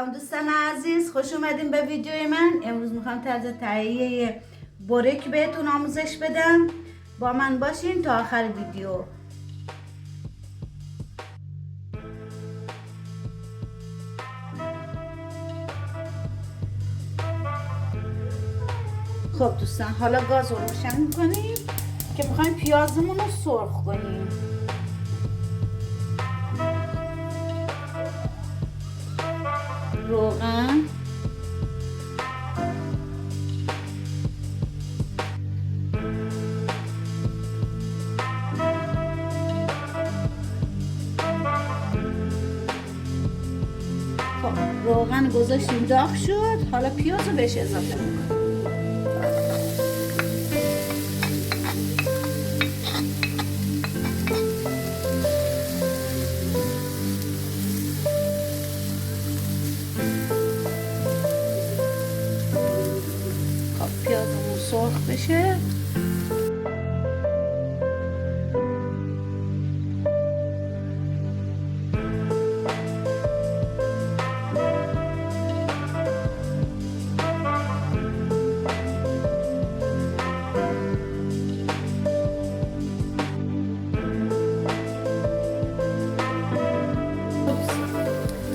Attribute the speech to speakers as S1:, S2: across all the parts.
S1: سلام دوستان عزیز، خوش اومدین به ویدیوی من. امروز میخوام طرز تهیه بورک بهتون آموزش بدم. با من باشین تا آخر ویدیو. خب دوستان، حالا گاز رو روشن میکنیم که میخوایم پیازمون رو سرخ کنیم. روغن، خب روغن گذاشتیم داغ شد. حالا پیاز رو بهش اضافه میکنیم. پیازمون سرخ بشه.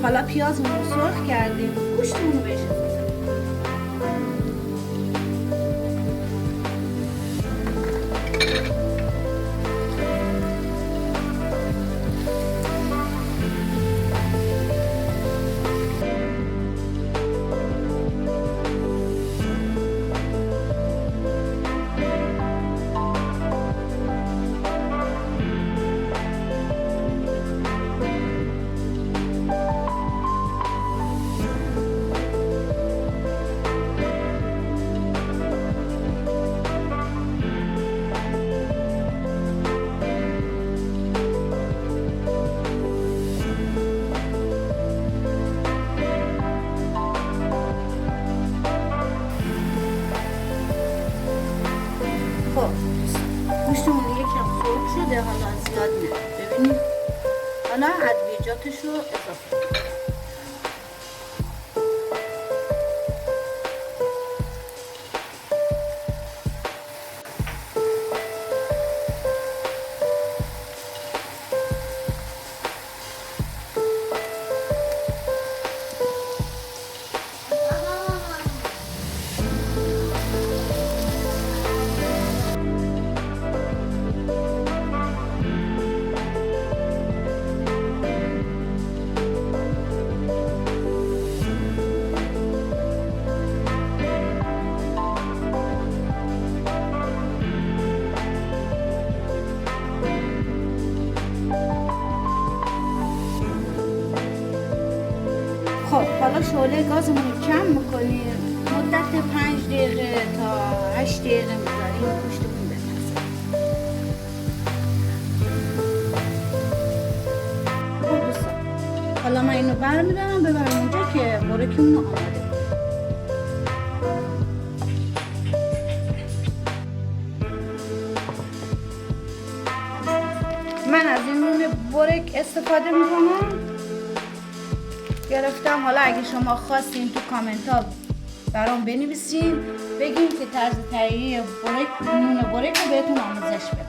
S1: حالا پیازمون رو سرخ کردیم، گوشتمون رو بهش گوشتمون یکم سرخ شده، حالا زیاد نه. ببینید حالا ادویجاتش رو اضافه کنیم. خب حالا شعله گازمون رو کم میکنیم. مدت 5 دقیقه تا 8 دقیقه میذاریم گوشتمون بپزه. خب دوستان، حالا من اینو برمیدارم ببرم اونجا که بورکمون رو آماده کنیم. من از این نون بورک استفاده میکنم، گرفتم. حالا اگه شما خواستین تو کامنت ها برام بنویسین، بگین که طرز تهیه بورک، نون بورک رو بهتون آموزش بدم.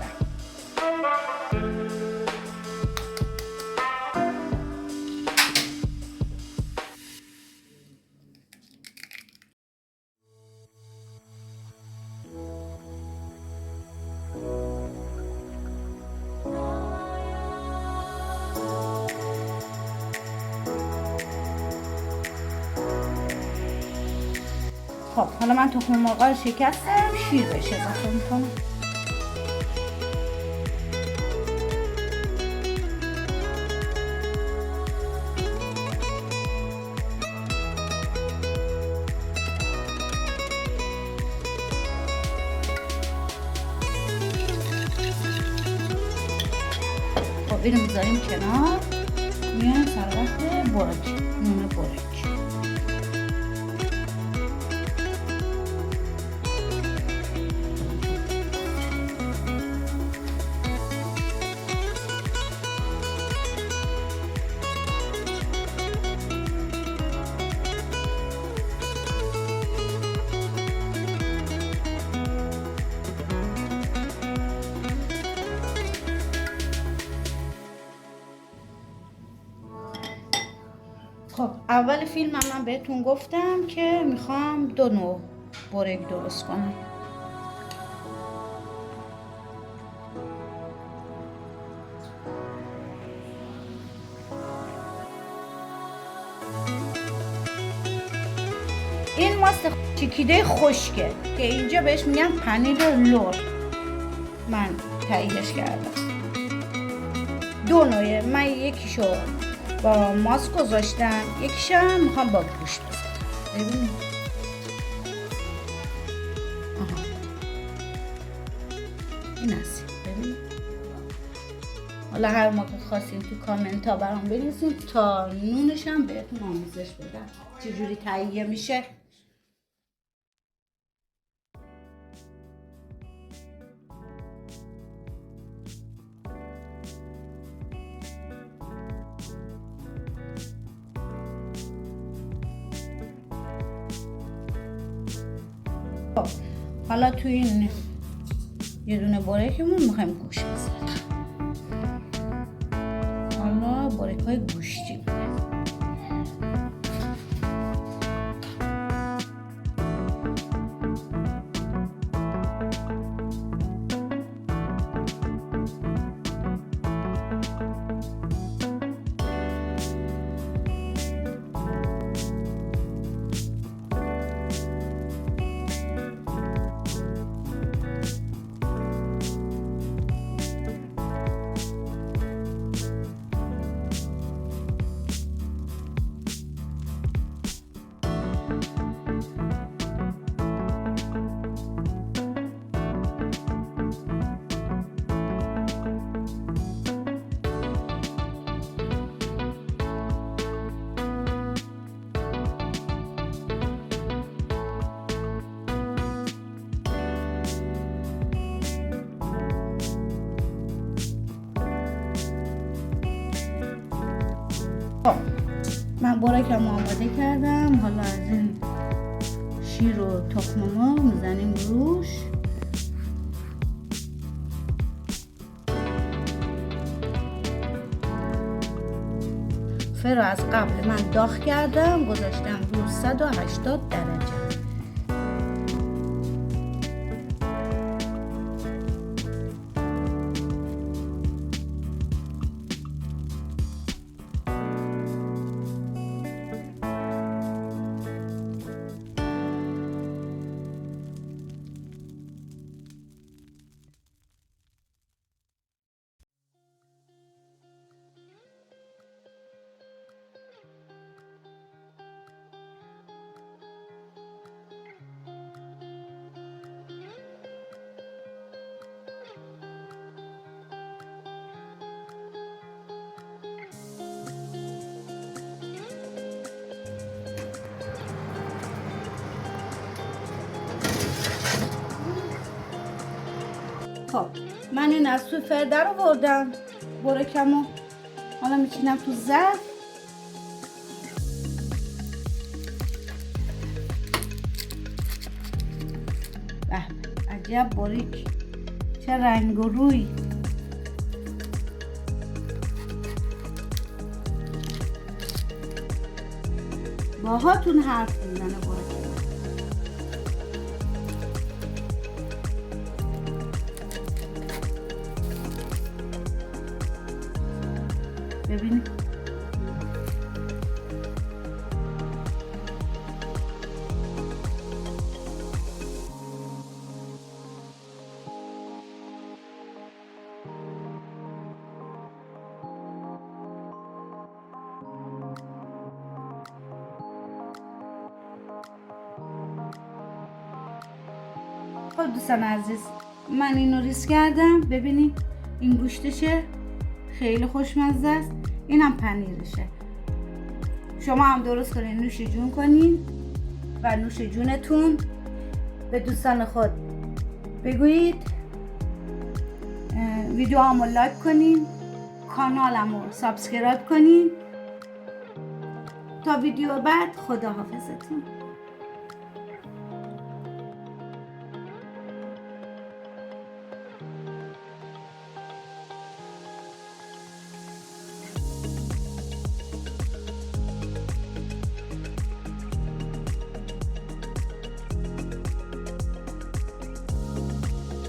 S1: خب حالا من تخم مرغ رو شکستم، شیر بهش اضافه میکنم. خب اینو میذاریم کنار، میایم سر وقت بورک، نون بورک. خب اول فیلم من بهتون گفتم که میخوام 2 نوع بورک درست کنم. این ماست چکیده خشکه که اینجا بهش میگن پنیر لور. من تهیهش کردم 2 نوعه. من یکیشو با ماست گذاشتم، یکیشم میخوام با گوشت بزنم. ببینید این هست. ببینید حالا هر موقع خواستین تو کامنت ها برام بنویسین تا نونشم بهتون آموزش بدم چجوری تهیه میشه. حالا تو این یه دونه بورکمون میخوایم گوشت بزنیم. حالا بورک های گوشتی بوده. من بورکم آماده کردم. حالا از این شیر و تخم مرغ میزنیم روش. فر رو از قبل من داغ کردم، گذاشتم رو 180 درجه. خب من این از تو فر در آوردم بورکمو. حالا میچینم تو ظرف. به عجب بورک، چه رنگ و روی. باهاتون حرف میزنه بورک. ببینید خب دوستان عزیز، من اینو ریز کردم. ببینید این گوشتشه، خیلی خوشمزه است. اینم پنیرشه. شما هم درست کنین، نوش جون کنین و نوش جونتون. به دوستان خود بگویید ویدیوامو لایک کنین، کانالمو سابسکرایب کنین. تا ویدیو بعد، خداحافظتون.